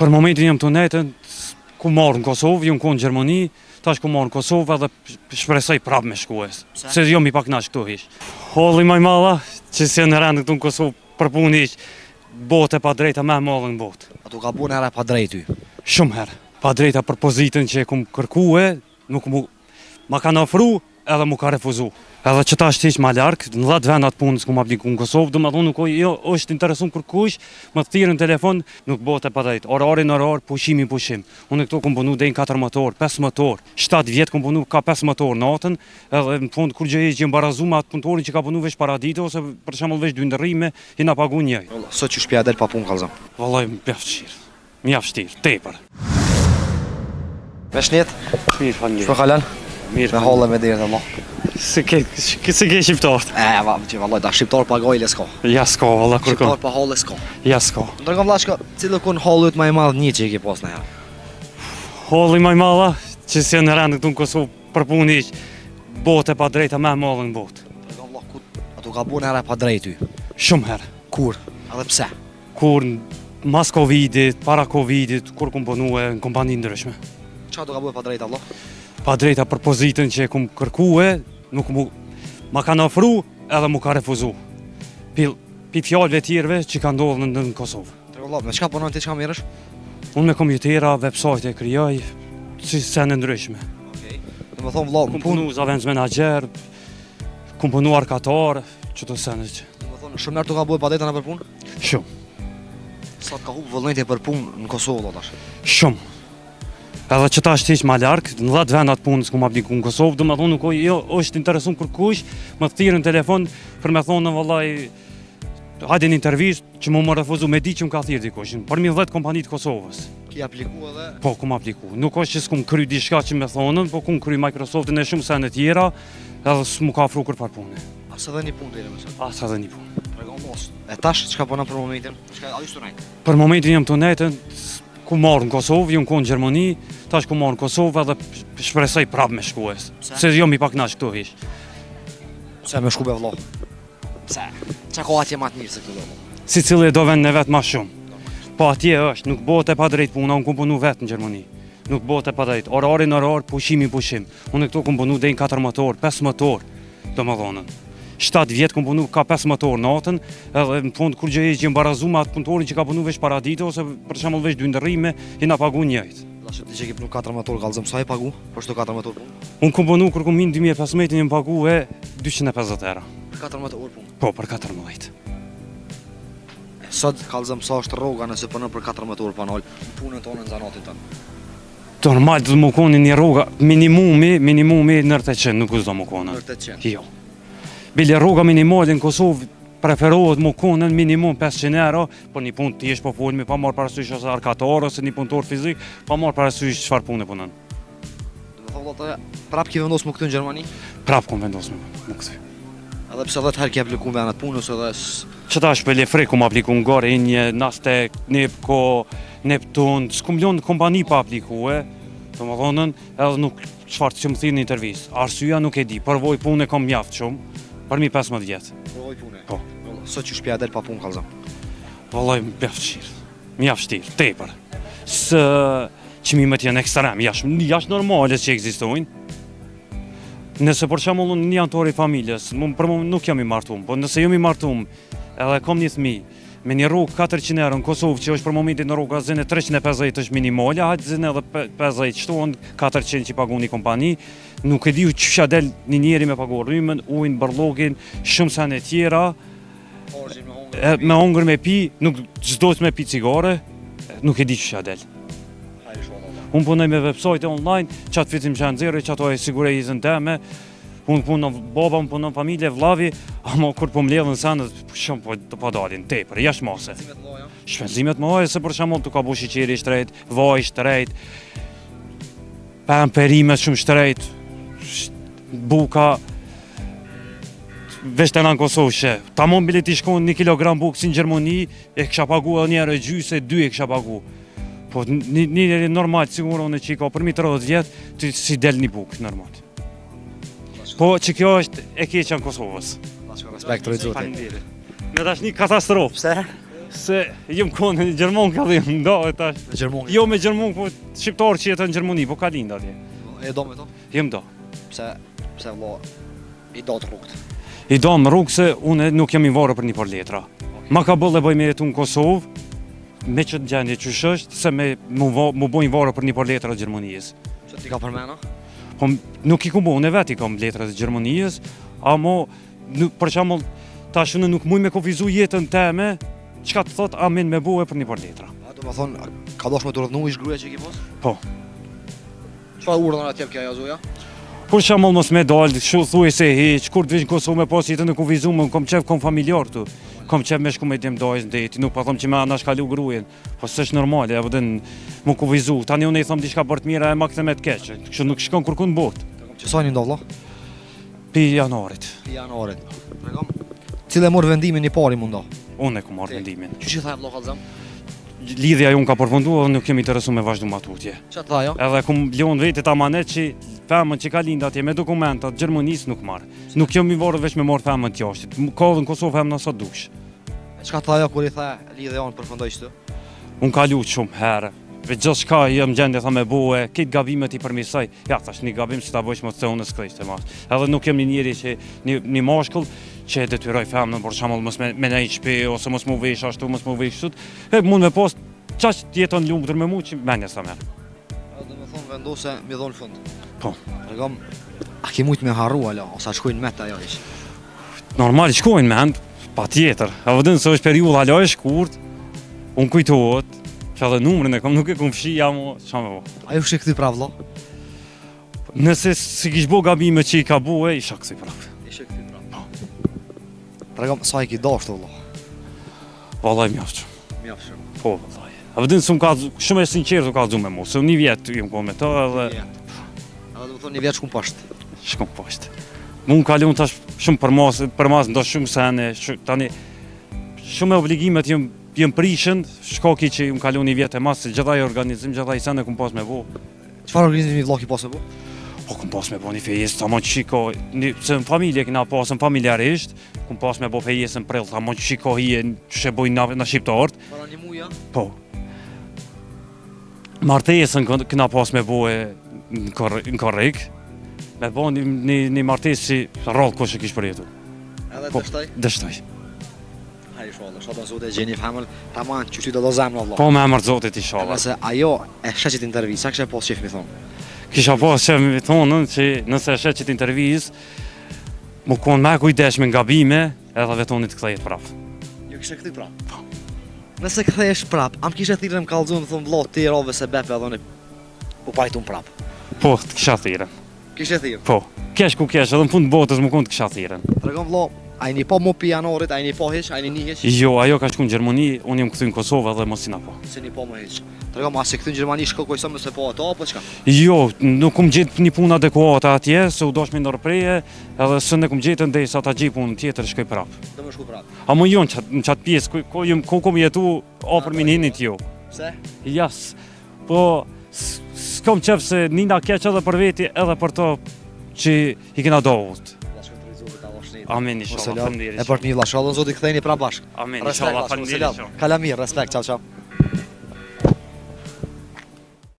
Për momentin jam të netën, ku marrë në Kosovë, ju në konë Gjermani, tash ku marrë në Kosovë edhe shpresoj prapë me shkues. Se jo mi pak nash këtu hish. Holli maj malla, që si në rendë këtu në Kosovë për punë hish, botë e pa drejta me mallën botë. A tu ka bu në herë pa drejt ty? Shumë herë. Pa drejta për pozitën që e kum kërkue, nuk ma kanë ofru edhe mu ka refuzu. Edhe që ta është hiq ma larkë, në 10 vendat punës ku ma apliku në Kosovë, dhe më thonë nuk është interesun kërkush, më thirë në telefon, nuk bote pa drejt. Orari në orar, pushimi pushim. Unë këto kom punu dejnë 4 motor, 5 motor, 7 vjetë kom punu ka 5 motor natën, edhe në fund kur gjë që mbarazu me atë punëtorin që ka punu veç paradite, ose për shembull veç 2 ndërrime, i na pagu njëj. Sot që shpja del pa punë kallëzëm? Vallaj, mjaft vështirë, tepër. Me shnet? Mirë, falënderit. Shpo kalen? Mirë. Me holle me dirë dhe Allah. Se ke shqiptarët. Vallaj, da shqiptar pa gojle s'ka. Ja s'ka, valla kërkon. Shqiptar pa holle s'ka. Ja s'ka. Ndërkom vlashka, cilë kun hollut ma i madhë një që i ki pas në herë? Holli maj malla, që si në rendë këtu në Kosovë për punë hiq, botë e pa drejta me mallën botë. Ndërkom vlashka, a tu ka bu në herë pa drejt ty? Shumë herë. Kur? Edhe pse? Kur mas Covidit, para Covidit, kur kum punue në kompani ndryshme. Qa tu ka bu e pa drejt Allah? Pa drejta për pozitën që e kum kërkue, nuk ma kanë ofru edhe mu ka refuzu. Pi fjallëve tjerve që ka ndodhë në Kosovë. Ndërkom me qka punon ti qka mirësh? Unë me kompjutera, website e kryoj, si sene ndryshme. Dhe me thonë vla, Kum punu zavendës menager, kum punu arkatar, që të sene që. Dhe me thonë shumë nërë tu ka bu e pa drejta në për punë? Shumë. Sa të ka hubë vëllënjtje për punë në Kosovë, do tash? Shumë. Edhe që ta është hiq ma larkë, në 10 vendat punës ku ma apliku në Kosovë, dhe me thonë nuk është interesun kërkush, më thirë në telefon për me thonë në vallaj, hajde një intervjist që më refuzu me di që më ka thirë dikush, për 10 kompanit Kosovës. Ki apliku edhe? Po, ku ma apliku. Nuk është që s'kum kry diçka që me thonën, po kum kry Microsoftin e shumë sene tjera, edhe s'mu ka afru kërpar punë. As edhe një punë dhe mësë? As edhe një punë. Tregon mos. E tash, qka punon për momentin? Qka a ishtu nejtë? Për momentin jam të netën, ku marrë në Kosovë, ju në konë Gjermani, tash ku marrë në Kosovë edhe shpresoj prapë me shkues. Se jo mi pak nash këtu hish. Pse me shku be vlo? Pse? Qa ka atje ma të mirë se këtu do? Si cili e do vend në vetë ma shumë. Po atje është, nuk bote pa drejt puna, unë kum punu vetë në Gjermani. Nuk bote pa drejt. Orari në orar, pushimi pushim. Unë këtu kum punu dejnë 4 motor, 5 motor, do më dhonën. 7 vjetë kum punu ka 5 motor natën, edhe në fund kur gjë që mbarazu me atë punëtorin që ka punu veç paradite, ose për shembull veç 2 ndërrime, i na pagu njëjt. Lashe ti që ki punu 4 motor kallëzëm, sa i pagu? Për shto 4 motor punë? Unë kum punu kur kum hinë 2015 jam pagu e 250 euro. Për 4 motor punë? Po, për 14. Sot kallëzëm sa është rroga nëse punon për 4 motor panol, punën tonë në zanatin tënë? Normal do më koni një rroga, minimumi në 800, nuk do më koni. Në 800? Jo. Bile rroga minimale në Kosovë preferohet më konën minimum 500 euro, po një punë ti është po folmi, pa marrë parasysh ose arkatar ose një punëtor fizik, pa marrë parasysh çfarë punë punon. Do të thotë atë prap ki vendos më këtu në Gjermani? Prap kom vendos më këtu. Edhe pse 10 herë ki apliku vendat punës edhe Çta është për lefre ku më apliku në gore, një Nastek, Nepco, Neptun, s'kum lënë kompani pa aplikue, domethënë edhe nuk çfarë që më thirrni në intervistë. Arsyeja nuk e di, përvoj punë kam mjaft shumë. Për mi 15 vjetë. Përvoj punë? Po. Sot që shpja del pa punë kallëzëm? Vallaj, mjaft vështirë, tepër. Së çmimet janë ekstrem, jashtë normale që ekzistojnë. Nëse për shembull unë një anëtar i familjes, për mua nuk jam i martuar, po nëse jam i martuar, edhe kam një fëmijë me një rrugë 400 euro në Kosovë, që është për momentin në rruga zënë 350 është minimale, hajtë zënë edhe 50 qëtohen 400 që pagu një kompani, nuk e di që del një njeri me pagu rrymën, ujnë, bërlogin, shumë sene tjera, me hongër me pi, nuk çdojt me pi cigare, nuk e di që del. Unë punoj me website online, qatë fitim që nëzirë, qato e sigurizën teme, unë punon baba, unë punon familje, vllavi, ama kur po mbledhën senet, shumë po dalin, tepër, jashtë mase. Shpenzimet më mëdha, se për shembull tu ka bu shiqeri shtrejt, vaj shtrejt, perimet shumë shtrejt, buka, veç të në Kosovë shë. Ta mon bile ti shkon 1 kilogram bukë si në Gjermani, e kësha pagu edhe njerë e gjysë, 2 e kësha pagu. Po një normal, siguro në që i ka përmi 30 vjetë, ti si del një bukë, normal. Po që kjo është e keqja në Kosovës. Respekt rëjtë zote. Me tash një katastrofë. Pse? Se jem konë në Gjermon ka dhe jem ndohet tash. Në Gjermoni. Jo me Gjermon, po shqiptar që jetë në Gjermoni, po ka linda atje. E do me to? Jem do. Pse valla i do të rrugët. I do më rrugë se unë nuk jam i varë për një për letra. Ma ka bëllë e bëj me jetu në Kosovë, me që të gjendje që është, se me mu bojnë varë për një për letra të Gjermonisë. Që ti ka përmena? Po nuk i ku bo, unë e vetë i kam letrat të Gjermonisë, amo, për shembull, tash unë nuk muj me kufizu jetën teme, çka të thot amin me boje për një për letra. A do me thonë, ka dosh me të rëdhnu ish gruja që ki pos? Po. Çfarë urdhën atje kja jazoja? Për shembull mos me dalë, shu thuaj se hiç, kur të vish në Kosovë me pas jetën e kufizu, më kom qef kom familjar këtu. Kom qef me shku me dim dajës në deti, nuk pa thom që me anash kalu grujen. Po s'është normale, apo den mu kufizu. Tani unë i thom diçka bërë të mira e makse me të keqe. Kështu nuk shkon kurkun në botë. Që sa një ndo vlla? Pi janarit. Pi janarit. Tregom. Cile mor vendimin i pari mundo? Unë e ku marrë vendimin. Që thaj vlla kallzam? Lidhja jonë ka përfunduar dhe nuk kemi interesu me vazhdu ma tutje. Ç'a tha ajo? Edhe kum lënë vetë amanet që femën që ka lind atje me dokumentat Gjermanisë nuk marr. Nuk jam i varur veç me marr femën të jashtit. Ka edhe në Kosovë femna sa dush. Çka tha ajo kur i tha lidhja jonë përfundoi kështu? Unë ka lutë shumë herë. Veç gjithçka jam gjendje tha me bue, këtë gabimet i përmisoj. Ja, thash një gabim që ta bësh më të unë s'kishte mas. Edhe nuk jam një njeri që një mashkull që e detyroj femnën për shembull mos me në shtëpi ose mos mu vesh ashtu, mos mu vesh kështu. E mund me pas çaq jeton lumtur me mua që mendja sa merr. Do të thonë vendose mi dhon fund. Po. Tregom, a ke mujt me harru ala ose a shkojnë me ta ajo hiç? Normal shkojnë mend, patjetër. A vëdën se është periudha alo e shkurt. Unë kujtohet që edhe numrin e kam nuk e kam fshi jam çfarë më bë. Ajo është kthy prap valla. Nëse si kish bo gabime që i ka bue, isha kthy prap. Isha kthy prap. Tregom sa i ki dashur valla. Vallai mjaft. Mjaft shumë. Po vallai. A vëdën se unë ka shumë e sinqert u ka dhënë me mua, se unë një vjet jam kohë me to edhe A do të thonë një vjet shkum poshtë. shkon poshtë. Unë kalon tash shumë për mas ndo shumë sene, tani shumë obligimet jem prishën, shkoki që më kalon një vjet e mas, se gjithaj organizim, gjithaj sene kum pas me bo. Çfarë organizimi vlla ki pas me bu? Po kum pas me bo një fejes, ta më qiko, se në familje kina pasën familjarisht, kum pas me bo fejesën prill, ta më qiko hije që e bojnë në shqiptarët. Para një muja? Po. Martesën kina pas me bo në korrik, me bo një martesë që rrallë kush e kish përjetu. Edhe Po, dështoj? dështoj. Hajde inshallah, shoda zote gjeni famën, tamam çu do zemra valla. Po me emër Zotit inshallah. Nëse ajo e shaqit intervistë, kishte pas çef mi thon. Kisha pas që mi thonën që nëse e shet që t'intervjis, mu konë me kujdeshme nga gabime, edhe vetonit të kthejet prap. Jo kishe kthy prap. Nëse kthehesh prap, am kishe thirrën kallxon thon vlla ti rove se bepe edhe u pajtun prap. Po, të kisha thiren. Kishe thirr. Po, kesh ku kesh, edhe në fund botës mu konë të kisha thiren. Tregon vlla, ai një po mo pi janarit, ai një po hiç, ai një hiç. Jo, ajo ka shku në Gjermani, unë jem këthy në Kosovë edhe mos si na po. Se një po mo hiç. Tregon, a se këtu në Gjermani shkoj sa mëse po ato apo çka? Jo, nuk kum gjetë një punë adekuate atje, se u dosh me ndërpreje, edhe së ne kum gjetë ndërsa ta gjej punën tjetër shkoj prap. Do më shku prap. A mu jonë në qatë pjesë, ku kom jetu afër mininit jo. Pse? Jas, po s'kom qef se nina keq edhe për veti edhe për to që i kena dohut. Vlla shkoj të ta vashni. Amin inshallah, E faleminderit. për një vlla, inshallah zoti ktheni prap bashk. Amin inshallah, faleminderit. Kalamir, respekt, ciao ciao.